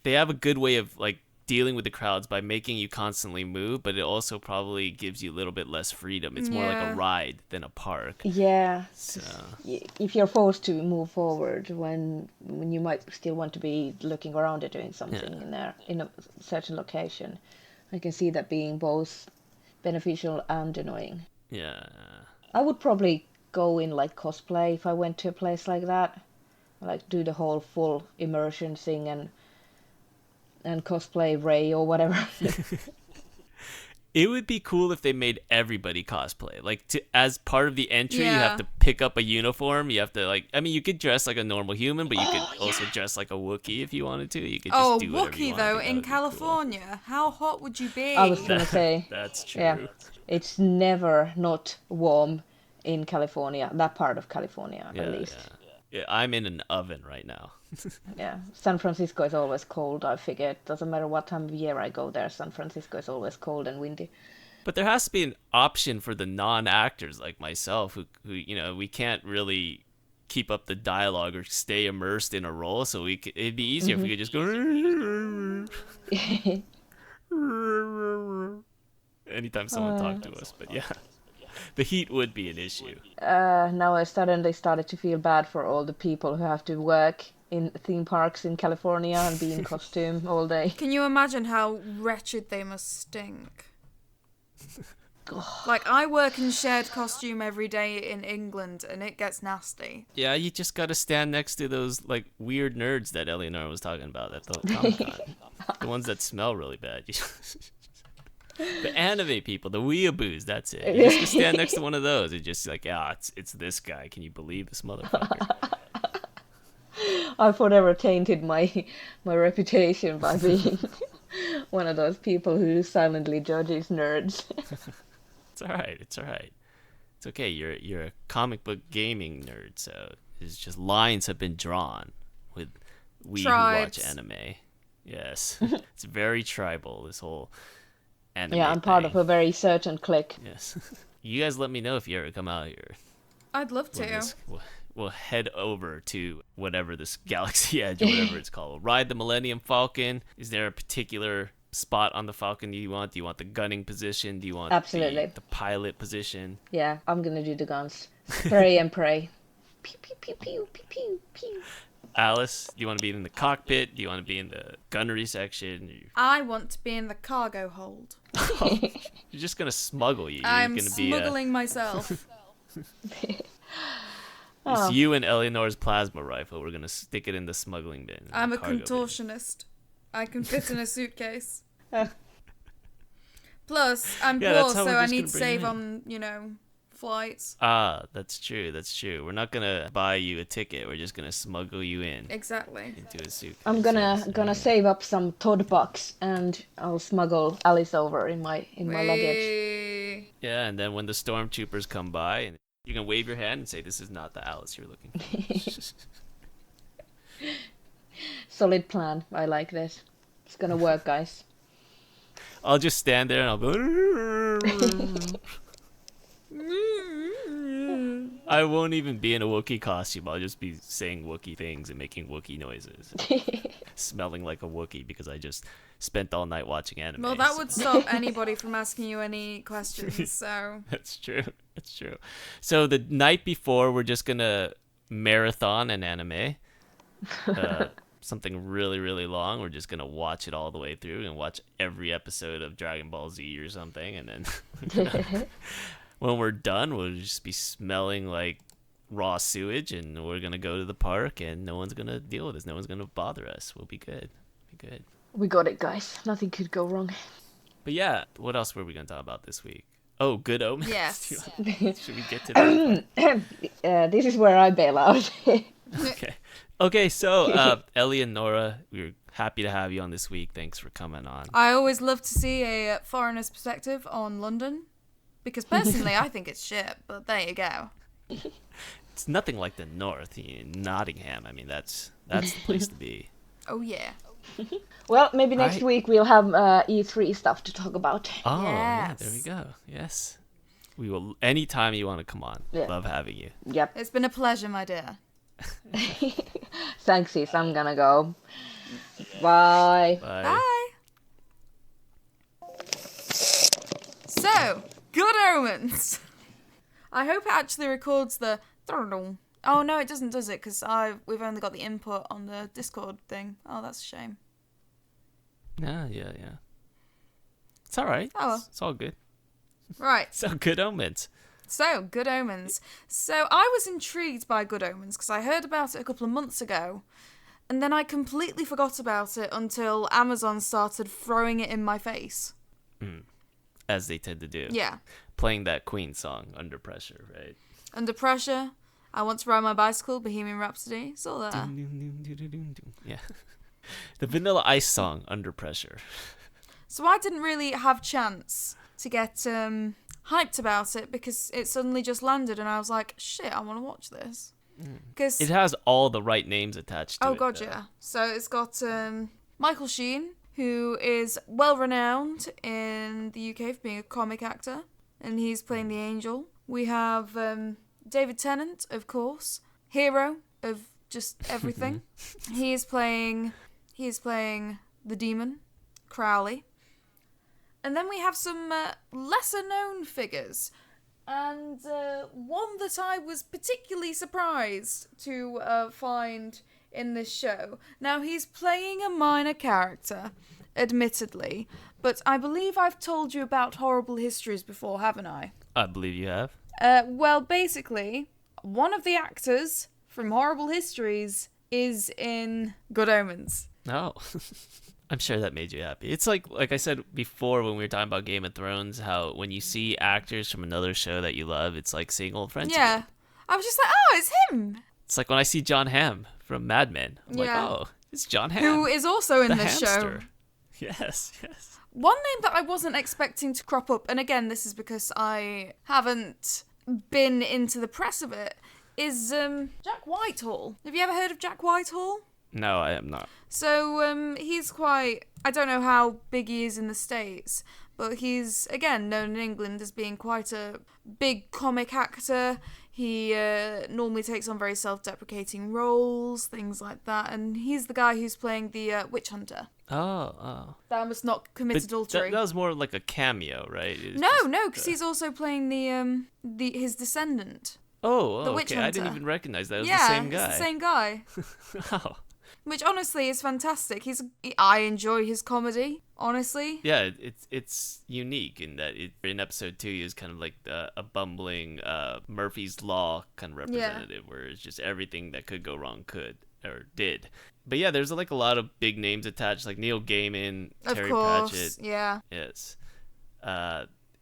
A: they have a good way of like dealing with the crowds by making you constantly move, but it also probably gives you a little bit less freedom. It's more like a ride than a park.
B: Yeah.
A: So
B: if you're forced to move forward when you might still want to be looking around and doing something in a certain location, I can see that being both beneficial and annoying.
A: Yeah.
B: I would probably go in like cosplay if I went to a place like that. Like do the whole full immersion thing and cosplay Ray or whatever.
A: It would be cool if they made everybody cosplay. Like, as part of the entry, you
C: Yeah.
A: have to pick up a uniform. You have to, like, I mean, you could dress like a normal human, but you could also dress like a Wookiee if you wanted to. You could just do whatever you
C: Wookiee,
A: wanted.
C: though,
A: That
C: in
A: would be cool.
C: California. How hot would you be?
B: I was gonna say,
A: That's true.
B: yeah, it's never not warm in California. That part of California, at least.
A: Yeah, I'm in an oven right now.
B: Yeah, San Francisco is always cold. I figure it doesn't matter what time of year I go there. San Francisco is always cold and windy.
A: But there has to be an option for the non-actors like myself who we can't really keep up the dialogue or stay immersed in a role. So it'd be easier if we could just go anytime someone talked to us. But yeah, the heat would be an issue.
B: Now I suddenly started to feel bad for all the people who have to work in theme parks in California and be in costume all day.
C: Can you imagine how wretched they must stink? Like, I work in shared costume every day in England, and it gets nasty.
A: Yeah, you just gotta stand next to those like weird nerds that Elianora was talking about at the Comic-Con. The ones that smell really bad. The anime people, the weeaboos, that's it. You just stand next to one of those and just like, it's this guy. Can you believe this motherfucker?
B: I forever tainted my reputation by being one of those people who silently judges nerds.
A: It's alright. It's okay. You're a comic book gaming nerd, so it's just lines have been drawn with we
C: Tribes.
A: who watch anime. Yes, it's very tribal. This whole anime.
B: Yeah, I'm part
A: thing.
B: of a very certain clique.
A: Yes, you guys let me know if you ever come out here.
C: I'd love to.
A: We'll head over to whatever this Galaxy Edge or whatever it's called. We'll ride the Millennium Falcon. Is there a particular spot on the Falcon you want? Do you want the gunning position? Do you want
B: Absolutely.
A: the pilot position?
B: Yeah, I'm gonna do the guns. Spray and pray. Pew, pew, pew, pew, pew, pew, pew.
A: Alice, do you want to be in the cockpit? Do you want to be in the gunnery section?
C: I want to be in the cargo hold.
A: You're just gonna smuggle you.
C: I'm
A: You're gonna be
C: smuggling myself.
A: it's you and Eleanor's plasma rifle. We're gonna stick it in the smuggling bin.
C: I'm a
A: cargo bin.
C: contortionist. I can fit in a suitcase. Plus, I'm
A: Yeah, that's
C: poor,
A: how
C: so
A: we're
C: I
A: just
C: need
A: gonna
C: to
A: bring
C: save on, flights.
A: That's true. We're not gonna buy you a ticket. We're just gonna smuggle you in
C: Exactly.
A: into a suitcase.
B: I'm gonna save up some Todd bucks and I'll smuggle Alice over in my luggage.
C: Whee!
A: Yeah, and then when the stormtroopers come by, and you can wave your hand and say, "This is not the Alice you're looking for."
B: Solid plan. I like this. It's gonna work, guys.
A: I'll just stand there and I'll go. I won't even be in a Wookiee costume. I'll just be saying Wookiee things and making Wookiee noises, smelling like a Wookiee because I just spent all night watching anime.
C: Well, that would stop anybody from asking you any questions, so...
A: That's true. That's true. So the night before, we're just gonna marathon an anime. Something really, really long. We're just gonna watch it all the way through and watch every episode of Dragon Ball Z or something, and then when we're done, we'll just be smelling like raw sewage, and we're gonna go to the park, and no one's gonna deal with us. No one's gonna bother us. We'll be good.
B: We got it, guys. Nothing could go wrong.
A: But yeah, what else were we gonna talk about this week? Oh, Good Omens.
C: Yes.
A: Should we get to that?
B: This is where I bail out.
A: Okay, so Elianora, we're happy to have you on this week. Thanks for coming on.
C: I always love to see a foreigner's perspective on London, because personally I think it's shit, but there you go.
A: It's nothing like the North, Nottingham. I mean, that's the place to be.
C: Oh yeah.
B: Well, maybe next week we'll have E3 stuff to talk about.
A: Oh,
C: Yes.
A: yeah, there we go. Yes. We will, anytime you want to come on.
B: Yeah.
A: Love having you.
B: Yep.
C: It's been a pleasure, my dear.
B: Thanks, sis. I'm gonna go. Bye.
A: Bye.
C: Bye. So, Good Omens. I hope it actually records the... Oh, no, it doesn't, does it? Because we've only got the input on the Discord thing. Oh, that's a shame.
A: Yeah. It's all right.
C: Oh, well.
A: It's all good.
C: Right.
A: So, Good Omens.
C: So, Good Omens. So, I was intrigued by Good Omens because I heard about it a couple of months ago, and then I completely forgot about it until Amazon started throwing it in my face.
A: as they tend to do.
C: Yeah.
A: Playing that Queen song, Under Pressure, right?
C: Under Pressure, I Want to Ride My Bicycle, Bohemian Rhapsody. It's all there.
A: Yeah. The Vanilla Ice song, Under Pressure.
C: So I didn't really have chance to get hyped about it because it suddenly just landed and I was like, shit, I want to watch this. Cause,
A: It has all the right names attached to it.
C: oh god, yeah. So it's got Michael Sheen, who is well renowned in the UK for being a comic actor, and he's playing the Angel. We have David Tennant, of course, hero of just everything. He is playing the demon, Crowley. And then we have some lesser known figures. And one that I was particularly surprised to find in this show. Now, he's playing a minor character, admittedly, but I believe I've told you about Horrible Histories before, haven't I?
A: I believe you have.
C: Well, basically, one of the actors from Horrible Histories is in Good Omens.
A: Oh. I'm sure that made you happy. It's like I said before when we were talking about Game of Thrones, how when you see actors from another show that you love, it's like seeing old friends.
C: Yeah.
A: Again.
C: I was just like, oh, it's him.
A: It's like when I see John Hamm from Mad Men. I'm like,
C: Yeah.
A: oh, it's John Hamm.
C: Who is also in
A: the
C: this show.
A: hamster. Yes.
C: One name that I wasn't expecting to crop up, and again, this is because I haven't been into the press of it, is Jack Whitehall. Have you ever heard of Jack Whitehall?
A: No, I am not.
C: So he's quite, I don't know how big he is in the States, but he's, again, known in England as being quite a big comic actor. He normally takes on very self-deprecating roles, things like that, and he's the guy who's playing the witch hunter.
A: Oh.
C: Thou must not commit adultery.
A: That was more like a cameo, right?
C: No, because he's also playing the his descendant.
A: Oh,
C: the witch
A: okay. I
C: hunter.
A: didn't even recognize that. It was
C: Yeah,
A: the same guy.
C: it's the same guy.
A: Wow.
C: Which honestly is fantastic. I enjoy his comedy, honestly.
A: Yeah, it's unique in that in episode 2 he is kind of like a bumbling Murphy's Law kind of representative, where it's just everything that could go wrong could or did. But yeah, there's like a lot of big names attached, like Neil Gaiman, Terry Pratchett.
C: Yeah.
A: Yes.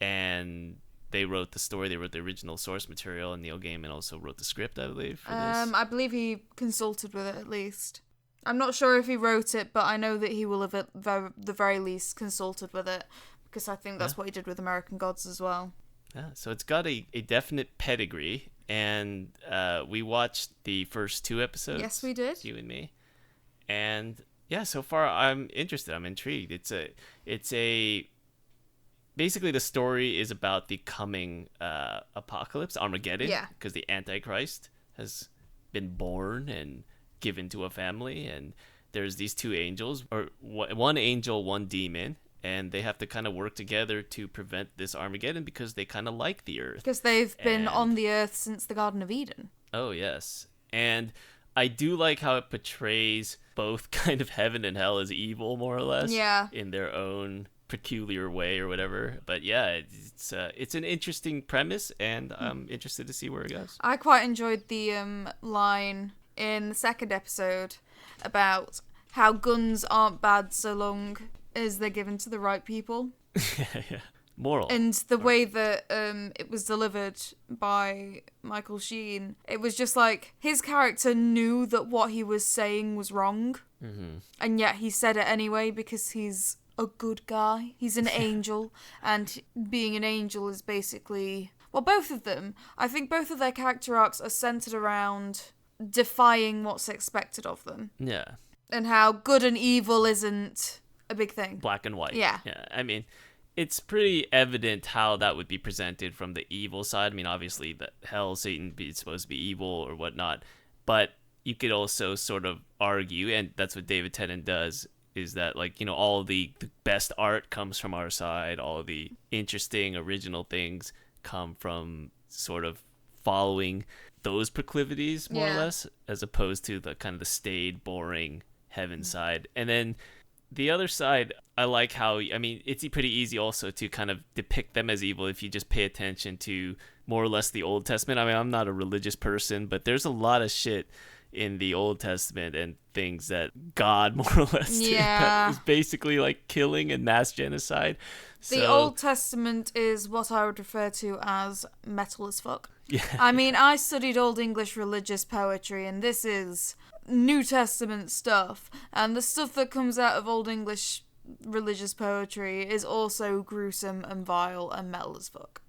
A: And they wrote the story. They wrote the original source material, and Neil Gaiman also wrote the script, I believe, for this.
C: I believe he consulted with it at least. I'm not sure if he wrote it, but I know that he will have at the very least consulted with it, because I think that's what he did with American Gods as well.
A: Yeah, so it's got a definite pedigree, and we watched the first 2 episodes.
C: Yes, we did.
A: You and me. And yeah, so far I'm interested. I'm intrigued. It's a basically the story is about the coming apocalypse, Armageddon, because the Antichrist has been born and given to a family, and there's these 2 angels, or one angel, one demon, and they have to kind of work together to prevent this Armageddon because they kind of like the earth.
C: Because they've been on the earth since the Garden of Eden.
A: Oh, yes. And I do like how it portrays both kind of heaven and hell as evil, more or less.
C: Yeah.
A: In their own peculiar way or whatever. But yeah, it's an interesting premise, and I'm interested to see where it goes.
C: I quite enjoyed the line in the second episode about how guns aren't bad so long as they're given to the right people.
A: Yeah. Moral.
C: And the way that it was delivered by Michael Sheen, it was just like his character knew that what he was saying was wrong, and yet he said it anyway because he's a good guy. He's an angel, and being an angel is basically, well, both of them. I think both of their character arcs are centered around defying what's expected of them.
A: Yeah.
C: And how good and evil isn't a big thing.
A: Black and white.
C: Yeah.
A: Yeah. I mean, it's pretty evident how that would be presented from the evil side. I mean, obviously, the hell, Satan is supposed to be evil or whatnot, but you could also sort of argue, and that's what David Tennant does, is that, like, you know, all the best art comes from our side, all of the interesting, original things come from sort of following those proclivities, more or less, as opposed to the kind of the staid, boring heaven side. And then the other side, I like how, I mean, it's pretty easy also to kind of depict them as evil if you just pay attention to more or less the Old Testament. I mean, I'm not a religious person, but there's a lot of shit in the Old Testament and things that God more or less did.
C: Yeah.
A: That was basically like killing and mass genocide.
C: The Old Testament is what I would refer to as metal as fuck.
A: Yeah.
C: I mean, I studied Old English religious poetry, and this is New Testament stuff. And the stuff that comes out of Old English religious poetry is also gruesome and vile and metal as fuck.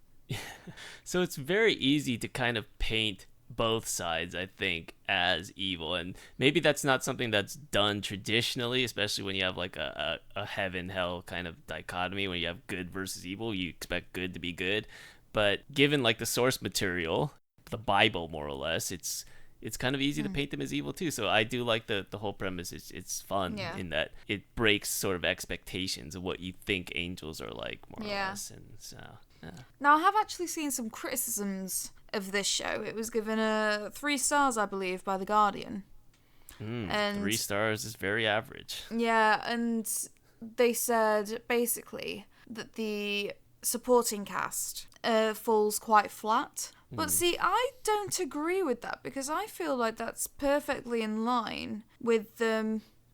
A: So it's very easy to kind of paint both sides, I think, as evil. And maybe that's not something that's done traditionally, especially when you have like a heaven-hell kind of dichotomy. When you have good versus evil, you expect good to be good. But given like the source material, the Bible more or less, it's kind of easy to paint them as evil too. So I do like the whole premise. It's fun in that it breaks sort of expectations of what you think angels are like more or less. And so
C: Now, I have actually seen some criticisms of this show. It was given 3 stars, I believe, by The Guardian.
A: And 3 stars is very average.
C: Yeah, and they said basically that the supporting cast falls quite flat. But see, I don't agree with that, because I feel like that's perfectly in line with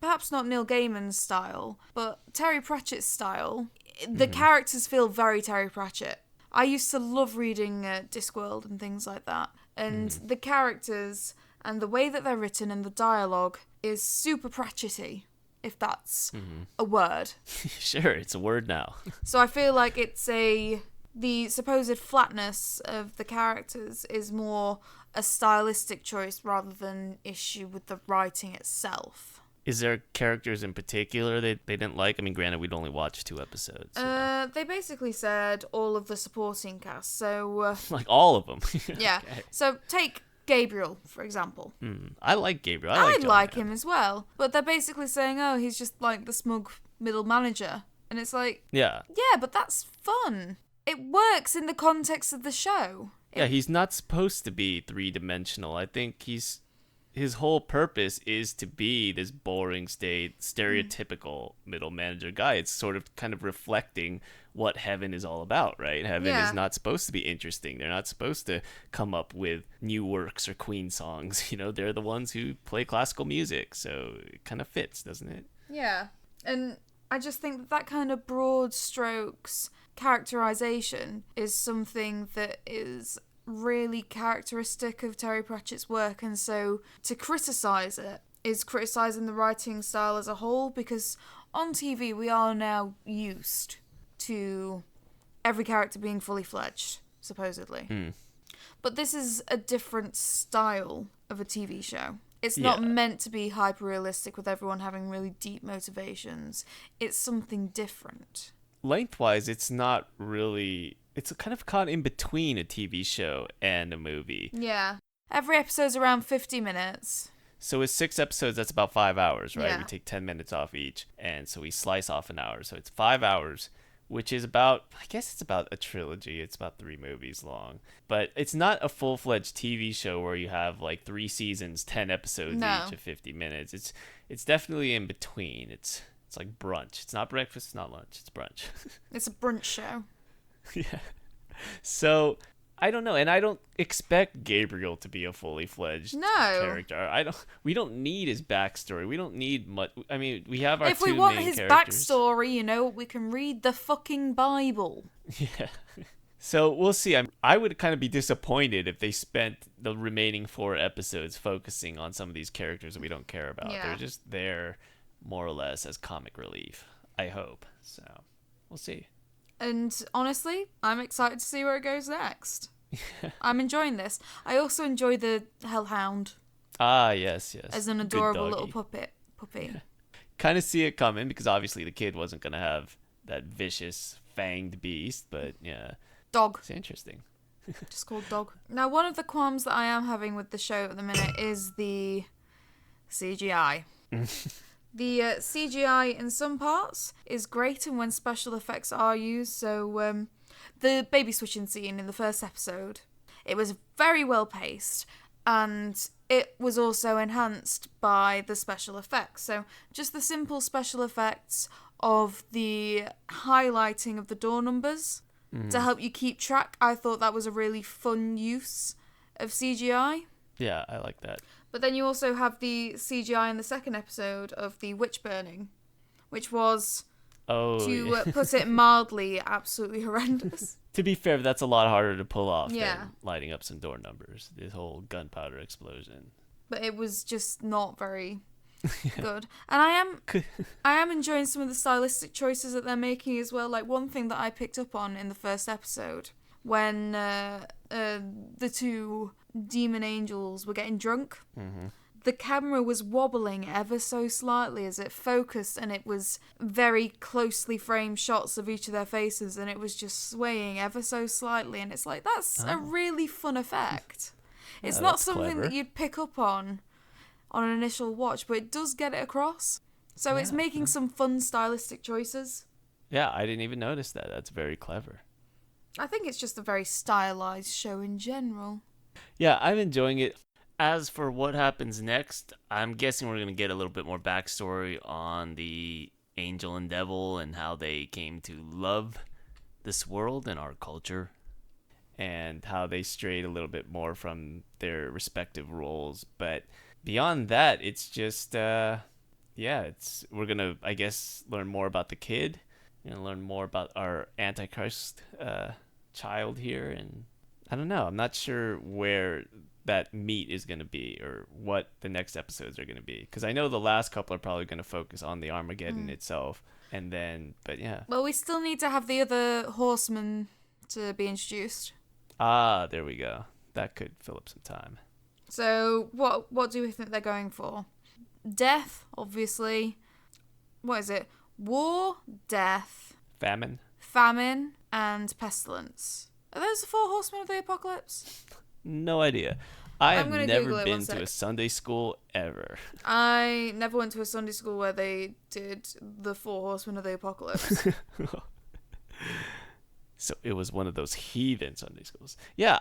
C: perhaps not Neil Gaiman's style, but Terry Pratchett's style. The characters feel very Terry Pratchett. I used to love reading Discworld and things like that. And the characters and the way that they're written and the dialogue is super Pratchetty, if that's a word.
A: Sure, it's a word now.
C: So I feel like the supposed flatness of the characters is more a stylistic choice rather than issue with the writing itself.
A: Is there characters in particular they didn't like? I mean, granted, we'd only watched 2 episodes. So.
C: They basically said all of the supporting cast. So
A: like all of them.
C: Yeah.
A: Okay.
C: So take Gabriel, for example.
A: I like Gabriel.
C: I like him as well. But they're basically saying, oh, he's just like the smug middle manager. And it's like, yeah, but that's fun. It works in the context of the show.
A: Yeah, he's not supposed to be 3-dimensional. I think his whole purpose is to be this boring stereotypical middle manager guy. It's sort of kind of reflecting what heaven is all about, right? Heaven is not supposed to be interesting. They're not supposed to come up with new works or Queen songs. You know, they're the ones who play classical music. So it kind of fits, doesn't it?
C: Yeah. And I just think that kind of broad strokes characterization is something that is really characteristic of Terry Pratchett's work, and so to criticize it is criticizing the writing style as a whole, because on TV we are now used to every character being fully fledged, supposedly. But this is a different style of a TV show. It's not meant to be hyper realistic with everyone having really deep motivations. It's something different.
A: Lengthwise, it's not really. It's kind of caught in between a TV show and a movie.
C: Yeah. Every episode's around 50 minutes.
A: So with 6 episodes, that's about 5 hours, right?
C: Yeah.
A: We take 10 minutes off each. And so we slice off an hour. So it's 5 hours, which is about, I guess it's about a trilogy. It's about 3 movies long. But it's not a full-fledged TV show where you have like 3 seasons, 10 episodes each of 50 minutes. It's definitely in between. It's like brunch. It's not breakfast, it's not lunch. It's brunch.
C: It's a brunch show.
A: Yeah. So I don't know, and I don't expect Gabriel to be a fully fledged character. We don't need his backstory. We don't need much. I mean, we have our
C: if
A: two
C: we want
A: main
C: his
A: characters.
C: backstory, you know, we can read the fucking Bible.
A: Yeah. So we'll see. I would kind of be disappointed if they spent the remaining 4 episodes focusing on some of these characters that we don't care about.
C: Yeah.
A: They're just there more or less as comic relief, I hope. So we'll see.
C: And honestly, I'm excited to see where it goes next. I'm enjoying this. I also enjoy the Hellhound.
A: Ah, yes.
C: As an adorable little puppy.
A: Kind of see it coming, because obviously the kid wasn't going to have that vicious, fanged beast, but yeah.
C: Dog.
A: It's interesting.
C: Just called Dog. Now, one of the qualms that I am having with the show at the minute is the CGI. The CGI in some parts is great, and when special effects are used, so the baby switching scene in the first episode, it was very well paced, and it was also enhanced by the special effects. So just the simple special effects of the highlighting of the door numbers to help you keep track, I thought that was a really fun use of CGI.
A: Yeah, I like that.
C: But then you also have the CGI in the second episode of the witch burning, which was, put it mildly, absolutely horrendous.
A: To be fair, that's a lot harder to pull off
C: Yeah.
A: than lighting up some door numbers. This whole gunpowder explosion.
C: But it was just not very good. And I am enjoying some of the stylistic choices that they're making as well. Like, one thing that I picked up on in the first episode, when the two demon angels were getting drunk, the camera was wobbling ever so slightly as it focused, and it was very closely framed shots of each of their faces, and it was just swaying ever so slightly, and it's like, that's a really fun effect. It's not something
A: clever.
C: that you'd pick up on an initial watch, but it does get it across. So it's making some fun stylistic choices.
A: Yeah, I didn't even notice that. That's very clever.
C: I think it's just a very stylized show in general.
A: Yeah, I'm enjoying it. As for what happens next, I'm guessing we're going to get a little bit more backstory on the angel and devil and how they came to love this world and our culture, and how they strayed a little bit more from their respective roles. But beyond that, it's just, we're going to, I guess, learn more about the kid. We're going to learn more about our Antichrist child here. And I don't know. I'm not sure where that meet is going to be or what the next episodes are going to be. Because I know the last couple are probably going to focus on the Armageddon itself. And then, but yeah.
C: Well, we still need to have the other horsemen to be introduced.
A: Ah, there we go. That could fill up some time.
C: So, what do we think they're going for? Death, obviously. What is it? War, death, famine, and pestilence. Are those the 4 horsemen of the apocalypse?
A: No idea. I have never been to
C: a
A: a Sunday school ever.
C: I never went to a Sunday school where they did the 4 horsemen of the apocalypse.
A: So it was one of those heathen Sunday schools. Yeah,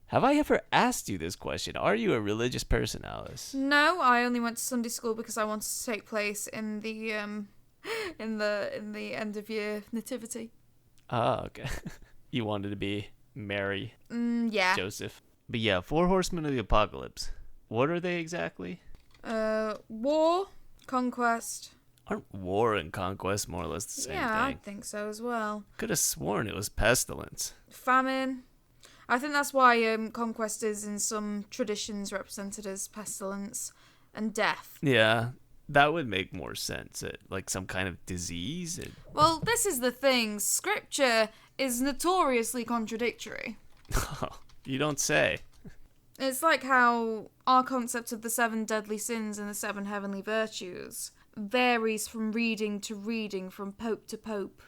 A: have I ever asked you this question? Are you a religious person, Alice?
C: No, I only went to Sunday school because I wanted to take place in the in the end of year nativity.
A: Ah, okay. You wanted to be Mary,
C: yeah.
A: Joseph. But yeah, 4 horsemen of the apocalypse. What are they exactly?
C: War, conquest.
A: Aren't war and conquest more or less the same thing?
C: Yeah, I think so as well.
A: Could have sworn it was pestilence.
C: Famine. I think that's why conquest is in some traditions represented as pestilence, and death.
A: Yeah, that would make more sense. Like some kind of disease.
C: Well, this is the thing. Scripture is notoriously contradictory.
A: You don't say.
C: It's like how our concept of the 7 deadly sins and the 7 heavenly virtues varies from reading to reading, from pope to pope.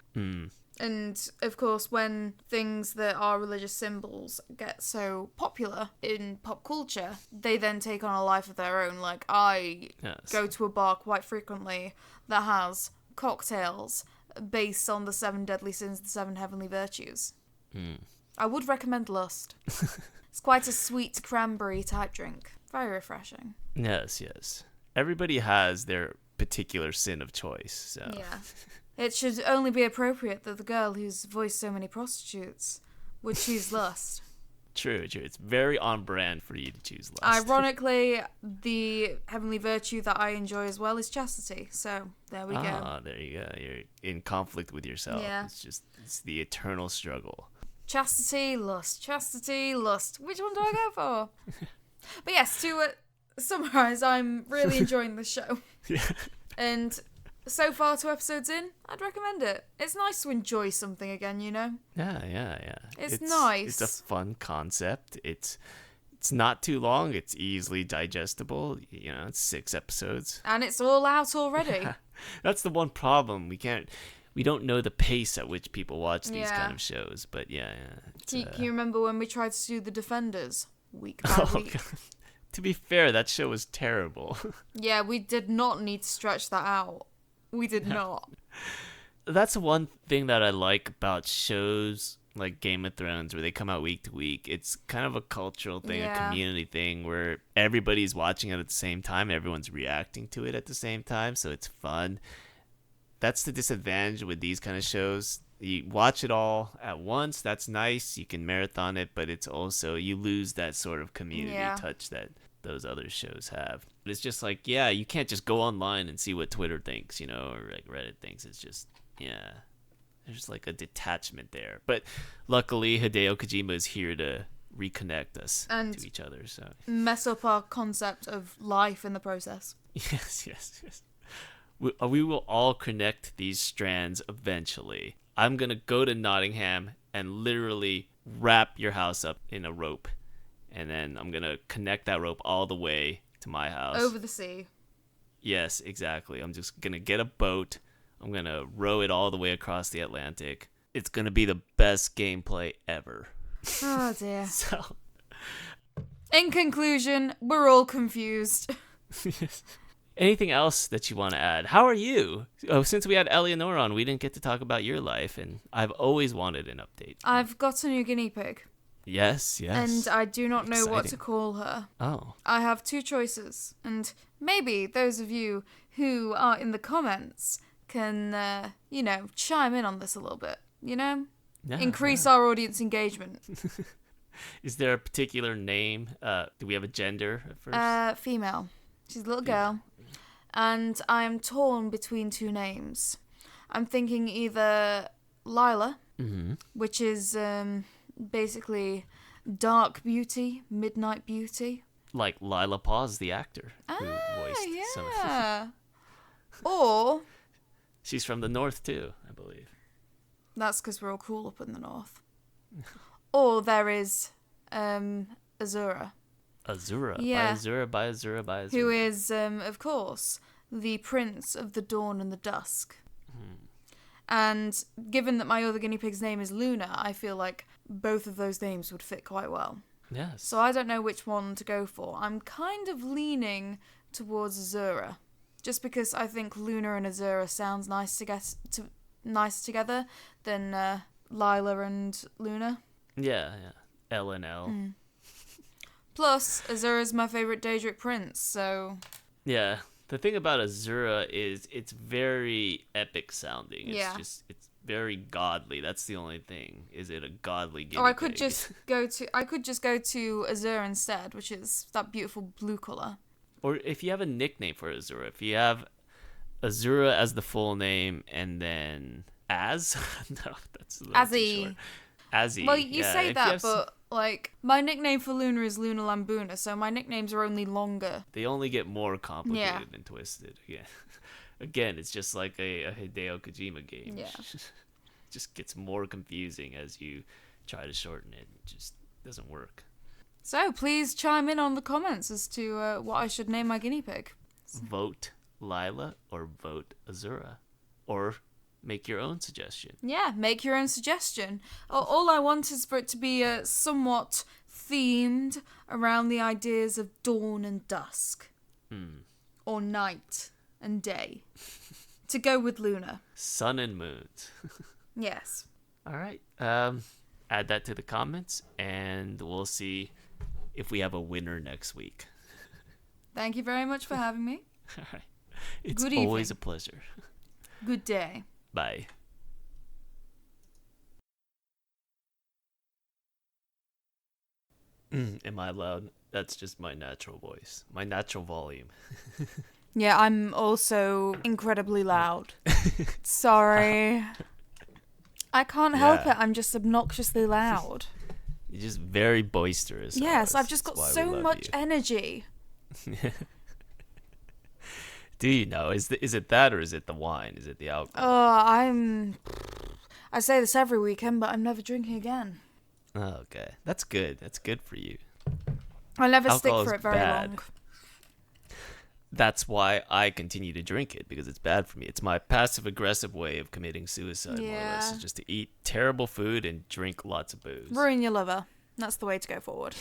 C: And, of course, when things that are religious symbols get so popular in pop culture, they then take on a life of their own. Like, I go to a bar quite frequently that has cocktails based on the 7 deadly sins, the 7 heavenly virtues. I would recommend Lust. It's quite a sweet cranberry type drink. Very refreshing.
A: Yes. Everybody has their particular sin of choice. So.
C: Yeah. It should only be appropriate that the girl who's voiced so many prostitutes would choose Lust.
A: True. It's very on brand for you to choose Lust.
C: Ironically, the heavenly virtue that I enjoy as well is chastity. So, there we go.
A: Ah, there you go. You're in conflict with yourself.
C: Yeah.
A: It's the eternal struggle.
C: Chastity, lust. Which one do I go for? But yes, to summarise, I'm really enjoying the show.
A: Yeah.
C: And so far, 2 episodes in, I'd recommend it. It's nice to enjoy something again, you know?
A: Yeah.
C: It's nice.
A: It's a fun concept. It's not too long. It's easily digestible. You know, it's 6 eepisodes.
C: And it's all out already.
A: That's the one problem. We don't know the pace at which people watch these kind of shows. But yeah.
C: Can you remember when we tried to do The Defenders week by week?
A: God. To be fair, that show was terrible.
C: Yeah, we did not need to stretch that out. We did not.
A: That's one thing that I like about shows like Game of Thrones, where they come out week to week. It's kind of a cultural thing, a community thing, where everybody's watching it at the same time. Everyone's reacting to it at the same time, so it's fun. That's the disadvantage with these kind of shows. You watch it all at once. That's nice. You can marathon it, but it's also, you lose that sort of community touch that those other shows have. But it's just like, yeah, you can't just go online and see what Twitter thinks, you know, or like Reddit thinks. It's just, yeah, there's like a detachment there. But luckily, Hideo Kojima is here to reconnect us
C: and
A: to each other. So
C: mess up our concept of life in the process.
A: Yes. We will all connect these strands eventually. I'm going to go to Nottingham and literally wrap your house up in a rope. And then I'm going to connect that rope all the way to my house.
C: Over the sea.
A: Yes, exactly. I'm just going to get a boat. I'm going to row it all the way across the Atlantic. It's going to be the best gameplay ever.
C: Oh, dear.
A: So,
C: in conclusion, we're all confused.
A: anything else that you want to add? How are you? Oh, since we had Elianora on, we didn't get to talk about your life, and I've always wanted an update.
C: I've got a new guinea pig.
A: Yes.
C: And I do not know what
A: Exciting.
C: to call her.
A: Oh.
C: I have two choices, and maybe those of you who are in the comments can, chime in on this a little bit, Increase our audience engagement.
A: Is there a particular name? Do we have a gender at first?
C: Female. She's a little girl. And I am torn between two names. I'm thinking either Lila, which is basically dark beauty, midnight beauty.
A: Like Lila Paz, the actor who voiced some of them.
C: Or...
A: She's from the north too, I believe.
C: That's because we're all cool up in the north. Or there is Azura.
A: Azura.
C: Yeah.
A: By Azura.
C: Who is, of course, the prince of the dawn and the dusk. And given that my other guinea pig's name is Luna, I feel like both of those names would fit quite well.
A: Yes.
C: So I don't know which one to go for. I'm kind of leaning towards Azura. Just because I think Luna and Azura sounds nice together than Lila and Luna.
A: Yeah. L and L.
C: Plus, Azura's my favourite Daedric prince, so...
A: Yeah. The thing about Azura is it's very epic sounding. It's it's very godly. That's the only thing. Is it a godly guinea
C: Or I could
A: pig?
C: just go to Azura instead, which is that beautiful blue colour.
A: Or if you have a nickname for Azura, if you have Azura as the full name and then Az? No, that's a little too short. Azzy.
C: Well, you say
A: if
C: that, but, my nickname for Luna is Luna Lambuna, so my nicknames are only longer.
A: They only get more complicated and twisted. Yeah. Again, it's just like a Hideo Kojima game.
C: Yeah.
A: It just gets more confusing as you try to shorten it. It just doesn't work.
C: So, please chime in on the comments as to what I should name my guinea pig.
A: Vote Lila or vote Azura. Or make your own suggestion.
C: Yeah, make your own suggestion. All I want is for it to be somewhat themed around the ideas of dawn and dusk. Or night and day. To go with Luna.
A: Sun and moons.
C: Yes.
A: All right. Add that to the comments, and we'll see if we have a winner next week.
C: Thank you very much for having me.
A: All right. It's
C: Good
A: always
C: evening.
A: a pleasure.
C: Good day.
A: Bye. Am I loud? That's just my natural voice. My natural volume.
C: Yeah, I'm also incredibly loud. Sorry. I can't help it. I'm just obnoxiously loud.
A: You're just very boisterous.
C: Yes,
A: Alice.
C: I've just
A: That's
C: got
A: why
C: so
A: we love
C: much
A: you.
C: energy.
A: Do you know? Is it that or is it the wine? Is it the alcohol?
C: I say this every weekend, but I'm never drinking again.
A: Oh, okay. That's good. That's good for you.
C: I'll never
A: Alcohol
C: stick for
A: is
C: it very
A: bad.
C: long.
A: That's why I continue to drink it, because it's bad for me. It's my passive-aggressive way of committing suicide, more or less.
C: Yeah.
A: Is just to eat terrible food and drink lots of booze.
C: Ruin your liver. That's the way to go forward.